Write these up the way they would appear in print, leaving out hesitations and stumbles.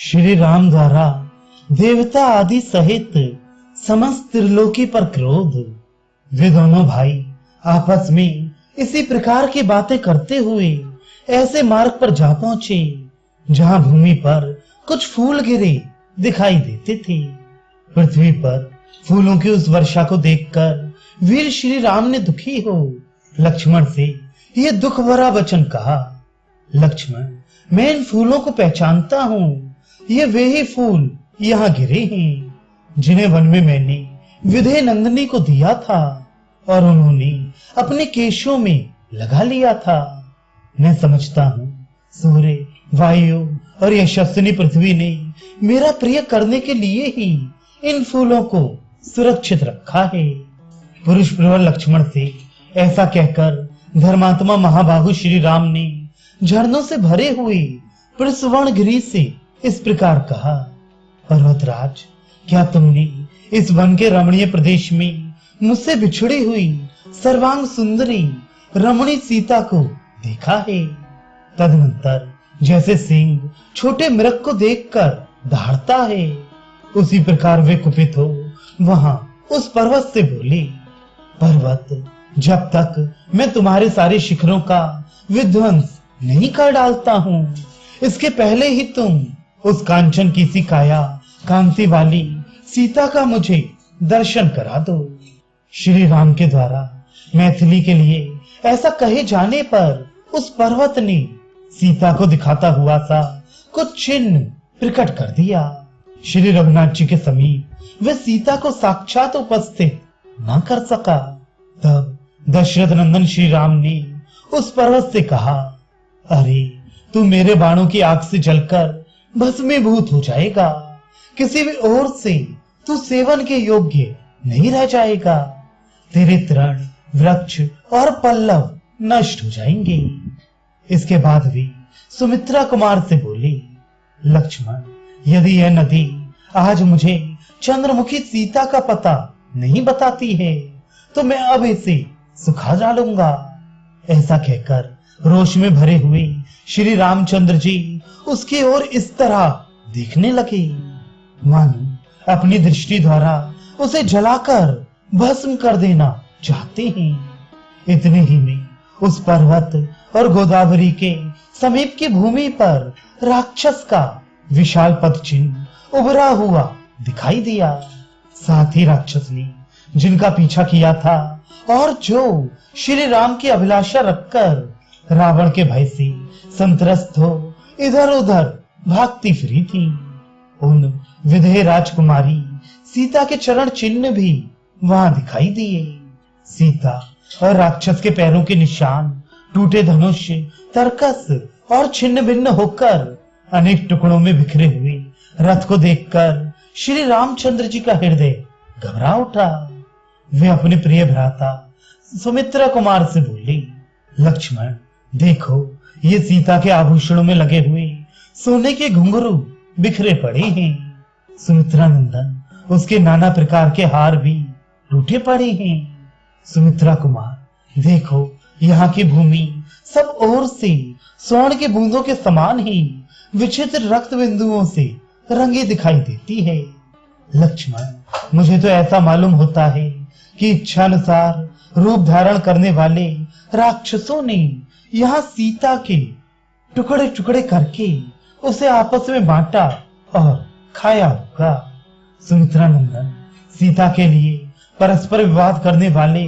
श्री राम द्वारा देवता आदि सहित समस्त त्रिलोकी पर क्रोध। वे दोनों भाई आपस में इसी प्रकार की बातें करते हुए ऐसे मार्ग पर जा पहुंचे जहां भूमि पर कुछ फूल गिरे दिखाई देते थे। पृथ्वी पर फूलों की उस वर्षा को देखकर वीर श्री राम ने दुखी हो लक्ष्मण से यह दुख भरा वचन कहा। लक्ष्मण, मैं इन फूलों को पहचानता हूँ। ये वे ही फूल यहाँ गिरे हैं जिन्हें वन में मैंने विधेय नंदिनी को दिया था और उन्होंने अपने केशों में लगा लिया था। मैं समझता हूँ सूर्य, वायु और यशस्विनी पृथ्वी ने मेरा प्रिय करने के लिए ही इन फूलों को सुरक्षित रखा है। पुरुष प्रवर लक्ष्मण से ऐसा कहकर धर्मात्मा महाबाहु श्री राम ने झरनों से भरे हुए प्रसवर्ण गिरी से इस प्रकार कहा। पर्वतराज, क्या तुमने इस वन के रमणीय प्रदेश में मुझसे बिछड़ी हुई सर्वांग सुंदरी रमणी सीता को देखा है? तदनंतर जैसे सिंह छोटे मृग को देखकर दहाड़ता है, उसी प्रकार वे कुपित हो वहां उस पर्वत से बोले, पर्वत, जब तक मैं तुम्हारे सारे शिखरों का विध्वंस नहीं कर डालता हूँ, इसके पहले ही तुम उस कांचन की सी काया कांति वाली सीता का मुझे दर्शन करा दो। श्री राम के द्वारा मैथिली के लिए ऐसा कहे जाने पर उस पर्वत ने सीता को दिखाता हुआ सा कुछ चिन्ह प्रकट कर दिया। श्री रघुनाथ जी के समीप वे सीता को साक्षात उपस्थित न कर सका। तब दशरथ नंदन श्री राम ने उस पर्वत से कहा, अरे तू मेरे बाणों की आग से जलकर भस्मीभूत हो जाएगा। किसी भी ओर से तू सेवन के योग्य नहीं रह जाएगा। तेरे तृण, वृक्ष और पल्लव नष्ट हो जाएंगे। इसके बाद भी सुमित्रा कुमार से बोली, लक्ष्मण, यदि यह नदी आज मुझे चंद्रमुखी सीता का पता नहीं बताती है तो मैं अब इसे सुखा डालूंगा। ऐसा कहकर रोष में भरे हुए श्री रामचंद्र जी उसकी ओर इस तरह देखने लगे मानो अपनी दृष्टि द्वारा उसे जलाकर भस्म कर देना चाहते हैं। इतने ही में उस पर्वत और गोदावरी के समीप की भूमि पर राक्षस का विशाल पद चिन्ह उभरा हुआ दिखाई दिया। साथ ही राक्षस ने जिनका पीछा किया था और जो श्री राम की अभिलाषा रखकर रावण के भय से संत्रस्त हो इधर उधर भागती फिरी थी, उन विधेय राजकुमारी सीता के चरण चिन्ह भी वहां दिखाई दिए। सीता और राक्षस के पैरों के निशान, टूटे धनुष, तरकस और छिन्न भिन्न होकर अनेक टुकड़ों में बिखरे हुए रथ को देखकर श्री रामचंद्र जी का हृदय घबरा उठा। वे अपने प्रिय भ्राता सुमित्रा कुमार से बोले, लक्ष्मण, देखो ये सीता के आभूषणों में लगे हुए सोने के घुंघरू बिखरे पड़े हैं। सुमित्रा नंदन, उसके नाना प्रकार के हार भी टूटे पड़े हैं। सुमित्रा कुमार, देखो यहाँ की भूमि सब ओर से स्वर्ण के बूंदों के समान ही विचित्र रक्त बिंदुओं से रंगी दिखाई देती है। लक्ष्मण, मुझे तो ऐसा मालूम होता है कि इच्छानुसार रूप धारण करने वाले राक्षसों ने यहाँ सीता के टुकड़े टुकड़े करके उसे आपस में बांटा और खाया होगा। सुमित्रा नंदन, सीता के लिए परस्पर विवाद करने वाले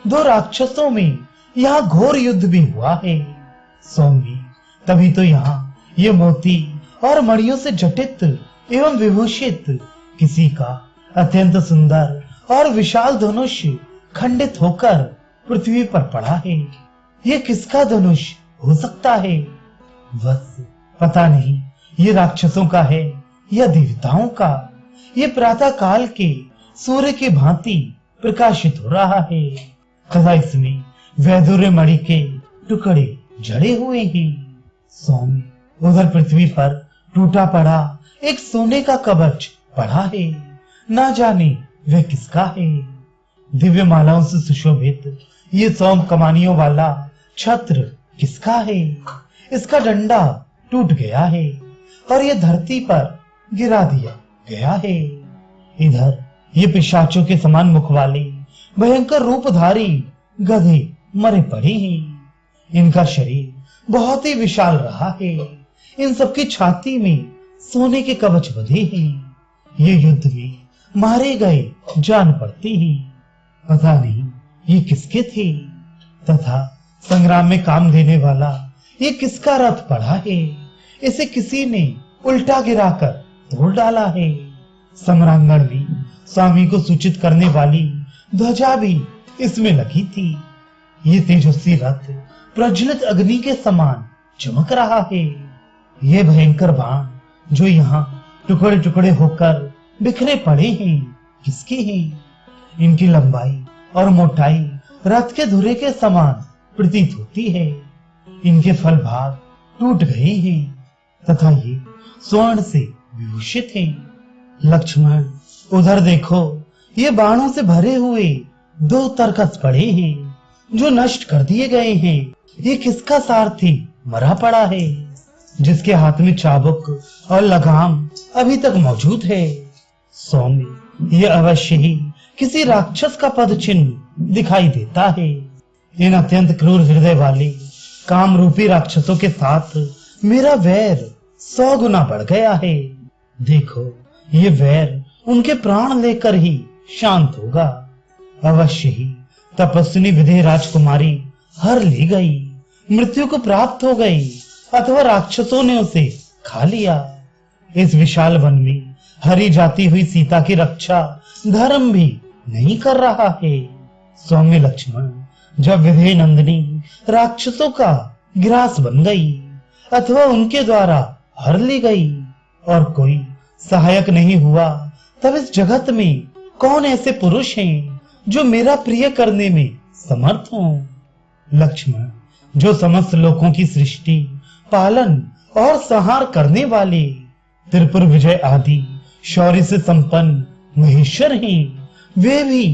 दो राक्षसों में यहाँ घोर युद्ध भी हुआ है। सौम्य, तभी तो यहाँ ये मोती और मणियों से जटित एवं विभूषित किसी का अत्यंत सुंदर और विशाल धनुष खंडित होकर पृथ्वी पर पड़ा है। ये किसका धनुष हो सकता है? बस पता नहीं ये राक्षसों का है या देवताओं का। ये प्रातः काल के सूर्य की भांति प्रकाशित हो रहा है तथा इसमें वैदुर्य मणि के टुकड़े जड़े हुए हैं। सौम्य, उधर पृथ्वी पर टूटा पड़ा एक सोने का कवच पड़ा है, ना जाने वह किसका है। दिव्य मालाओं से सुशोभित ये सौम कमानियों वाला छत्र किसका है? इसका डंडा टूट गया है और ये धरती पर गिरा दिया गया है। इधर ये पिशाचों के समान मुख वाले भयंकर रूपधारी गधे मरे पड़े हैं। इनका शरीर बहुत ही विशाल रहा है। इन सबकी छाती में सोने के कवच बंधे हैं। ये युद्ध में मारे गए जान पड़ते हैं। पता नहीं ये किसके थे, तथा संग्राम में काम देने वाला ये किसका रथ पड़ा है। इसे किसी ने उल्टा गिराकर तोड़ डाला है। सम्रांगण में स्वामी को सूचित करने वाली ध्वजा भी इसमें लगी थी। ये तेजस्वी रथ प्रज्वलित अग्नि के समान चमक रहा है। ये भयंकर बाण जो यहाँ टुकड़े टुकड़े होकर बिखरे पड़े हैं, किसके हैं? इनकी लंबाई और मोटाई रथ के धुरे के समान प्रतीत होती है। इनके फल भाग टूट गए हैं तथा ये स्वर्ण से विभूषित हैं। लक्ष्मण उधर देखो, ये बाणों से भरे हुए 2 तरकस पड़े हैं जो नष्ट कर दिए गए हैं। ये किसका सारथी मरा पड़ा है, जिसके हाथ में चाबुक और लगाम अभी तक मौजूद है। सौम्य ये अवश्य ही किसी राक्षस का पद चिन्ह दिखाई देता है। इन अत्यंत क्रूर हृदय वाले काम रूपी राक्षसों के साथ मेरा वैर 100 गुना बढ़ गया है। देखो, ये वैर उनके प्राण लेकर ही शांत होगा। अवश्य ही तपस्विनी विदेह राजकुमारी हर ली गई, मृत्यु को प्राप्त हो गई, अथवा राक्षसों ने उसे खा लिया। इस विशाल वन में हरी जाती हुई सीता की रक्षा धर्म भी नहीं कर रहा है। सौम्य लक्ष्मण, जब विदेह नंदिनी राक्षसों का ग्रास बन गई अथवा उनके द्वारा हर ली गई और कोई सहायक नहीं हुआ, तब इस जगत में कौन ऐसे पुरुष हैं जो मेरा प्रिय करने में समर्थ हों? लक्ष्मण, जो समस्त लोकों की सृष्टि, पालन और संहार करने वाले त्रिपुर विजय आदि शौर्य से संपन्न महेश्वर हैं, वे भी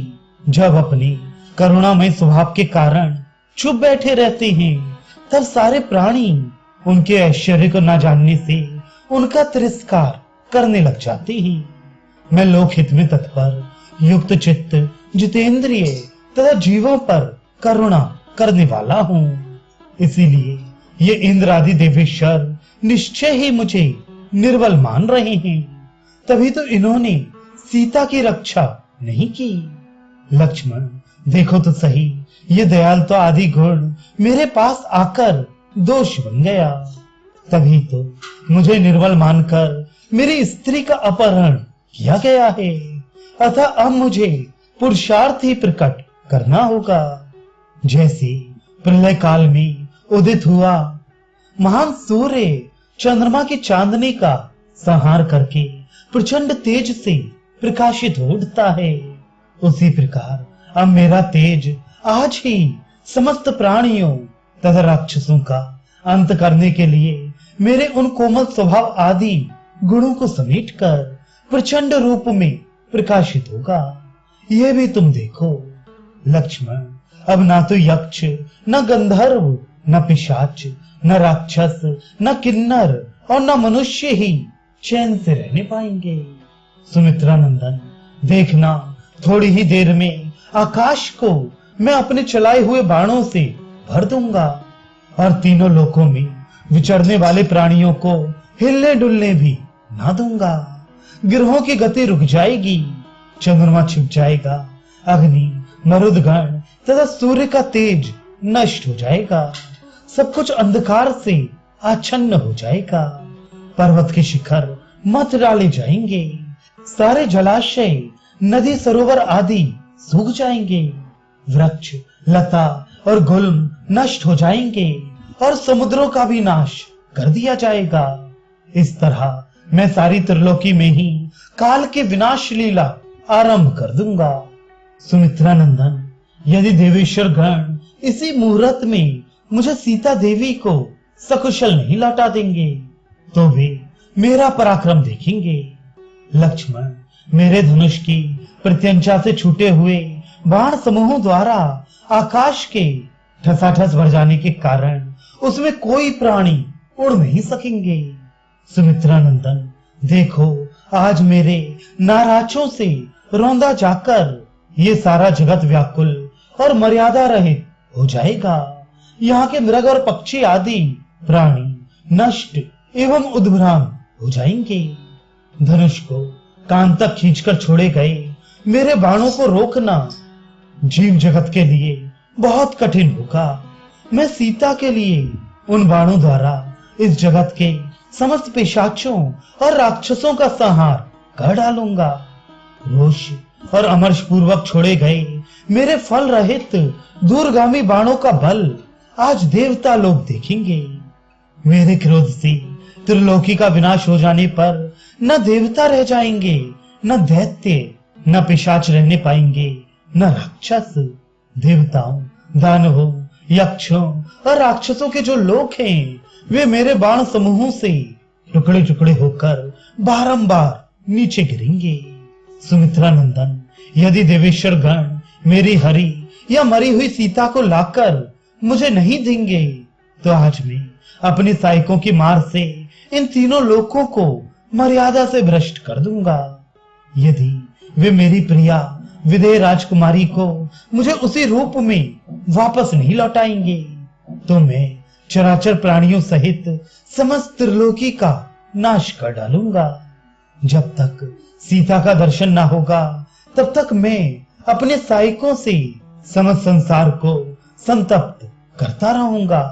जब अपने करुणामय स्वभाव के कारण चुप बैठे रहते हैं, तब सारे प्राणी उनके ऐश्वर्य को न जानने से उनका तिरस्कार करने लग जाते हैं। मैं लोकहित में तत्पर, युक्त चित्त, जितेंद्रिय तथा जीवों पर करुणा करने वाला हूँ। इसीलिए ये इंद्र आदि देवेश्वर निश्चय ही मुझे निर्बल मान रहे हैं। तभी तो इन्होंने सीता की रक्षा नहीं की। लक्ष्मण, देखो तो सही, ये दयाल तो आदि गुण मेरे पास आकर दोष बन गया। तभी तो मुझे निर्बल मानकर मेरी स्त्री का अपहरण किया गया है, अतः अब मुझे पुरुषार्थ ही प्रकट करना होगा। जैसे प्रलय काल में उदित हुआ महान सूर्य चंद्रमा की चांदनी का संहार करके प्रचंड तेज से प्रकाशित हो उठता है, उसी प्रकार अब मेरा तेज आज ही समस्त प्राणियों तथा राक्षसों का अंत करने के लिए मेरे उन कोमल स्वभाव आदि गुणों को समेटकर प्रचंड रूप में प्रकाशित होगा। यह भी तुम देखो। लक्ष्मण, अब ना तो यक्ष, न गंधर्व, न पिशाच, न राक्षस, न किन्नर और न मनुष्य ही चैन से रहने पाएंगे। सुमित्रा नंदन, देखना, थोड़ी ही देर में आकाश को मैं अपने चलाए हुए बाणों से भर दूंगा और तीनों लोकों में विचरने वाले प्राणियों को हिलने डुलने भी ना दूंगा। ग्रहों की गति रुक जाएगी, चंद्रमा छिप जाएगा, अग्नि, मरुदगण तथा सूर्य का तेज नष्ट हो जाएगा, सब कुछ अंधकार से आच्छन्न हो जाएगा। पर्वत के शिखर मत डाले जाएंगे, सारे जलाशय, नदी, सरोवर आदि सूख जाएंगे, वृक्ष, लता और गुल्म नष्ट हो जाएंगे और समुद्रों का भी नाश कर दिया जाएगा। इस तरह मैं सारी त्रिलोकी में ही काल के विनाश लीला आरंभ कर दूंगा। सुमित्रा नंदन, यदि देवेश्वर गण इसी मुहूर्त में मुझे सीता देवी को सकुशल नहीं लौटा देंगे तो वे मेरा पराक्रम देखेंगे। लक्ष्मण, मेरे धनुष की प्रत्यंचा से छूटे हुए बाण समूहों द्वारा आकाश के ठसाठस भर जाने के कारण उसमें कोई प्राणी उड़ नहीं सकेंगे। सुमित्रा नंदन, देखो आज मेरे नाराजों से रौंदा जाकर ये सारा जगत व्याकुल और मर्यादा रहित हो जाएगा। यहाँ के मृग और पक्षी आदि प्राणी नष्ट एवं उद्भ्राम हो जाएंगे। धनुष को कान तक खींचकर छोड़े गए मेरे बाणों को रोकना जीव जगत के लिए बहुत कठिन होगा। मैं सीता के लिए उन बाणों द्वारा इस जगत के समस्त पिशाचों और राक्षसों का संहार कर डालूंगा। रोष और अमर्ष पूर्वक छोड़े गए मेरे फल रहित दूरगामी बाणों का बल आज देवता लोग देखेंगे। मेरे क्रोध से त्रिलोकी का विनाश हो जाने पर न देवता रह जाएंगे, न दैत्य, न पिशाच रहने पाएंगे, न राक्षस। देवताओं, दानवों, यक्षों और राक्षसों के जो लोग हैं वे मेरे बाण समूहों से टुकड़े टुकड़े होकर बारंबार नीचे गिरेंगे। सुमित्रा नंदन, यदि देवेश्वर गण मेरी हरी या मरी हुई सीता को लाकर मुझे नहीं देंगे तो आज मैं अपने सहायकों की मार से इन तीनों लोगों को मर्यादा से भ्रष्ट कर दूंगा। यदि वे मेरी प्रिया विदेह राजकुमारी को मुझे उसी रूप में वापस नहीं लौटाएंगे तो मैं चराचर प्राणियों सहित समस्त त्रिलोकी का नाश कर डालूंगा। जब तक सीता का दर्शन ना होगा तब तक मैं अपने सहायकों से समस्त संसार को संतप्त करता रहूंगा।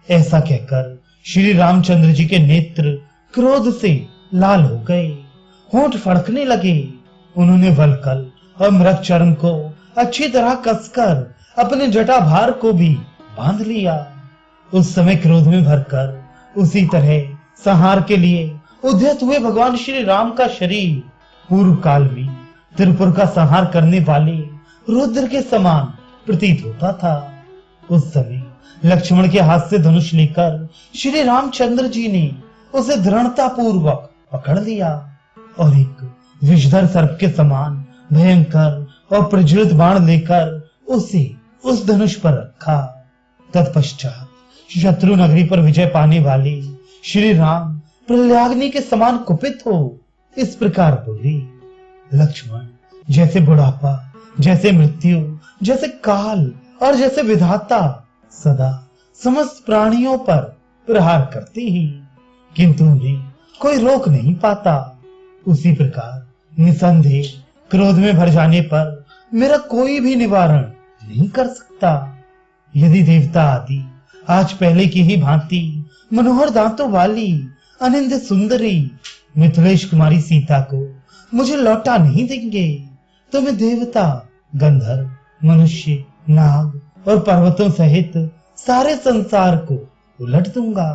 ऐसा कहकर श्री रामचंद्र जी के नेत्र क्रोध से लाल हो गए, होंठ फड़कने लगे। उन्होंने वलकल और मृग चरण को अच्छी तरह कसकर अपने जटाभार को भी बांध लिया। उस समय क्रोध में भरकर उसी तरह संहार के लिए उद्यत हुए भगवान श्री राम का शरीर पूर्व काल में त्रिपुर का संहार करने वाले रुद्र के समान प्रतीत होता था। उस समय लक्ष्मण के हाथ से धनुष लेकर श्री रामचंद्र जी ने उसे दृढ़ता पूर्वक पकड़ लिया और एक विषधर सर्प के समान भयंकर और प्रज्वलित बाण लेकर उसे उस धनुष पर रखा। तत्पश्चात शत्रु नगरी पर विजय पाने वाले श्री राम प्रल्याग्नि के समान कुपित हो इस प्रकार बोले, लक्ष्मण, जैसे बुढ़ापा, जैसे मृत्यु, जैसे काल और जैसे विधाता सदा समस्त प्राणियों पर प्रहार करते ही किंतु उन्हें कोई रोक नहीं पाता, उसी प्रकार निसंदेह क्रोध में भर जाने पर मेरा कोई भी निवारण नहीं कर सकता। यदि देवता आदि आज पहले की ही भांति मनोहर दांतों वाली अनिंद सुंदरी मिथिलेश कुमारी सीता को मुझे लौटा नहीं देंगे तो मैं देवता, गंधर्व, मनुष्य, नाग और पर्वतों सहित सारे संसार को उलट दूंगा।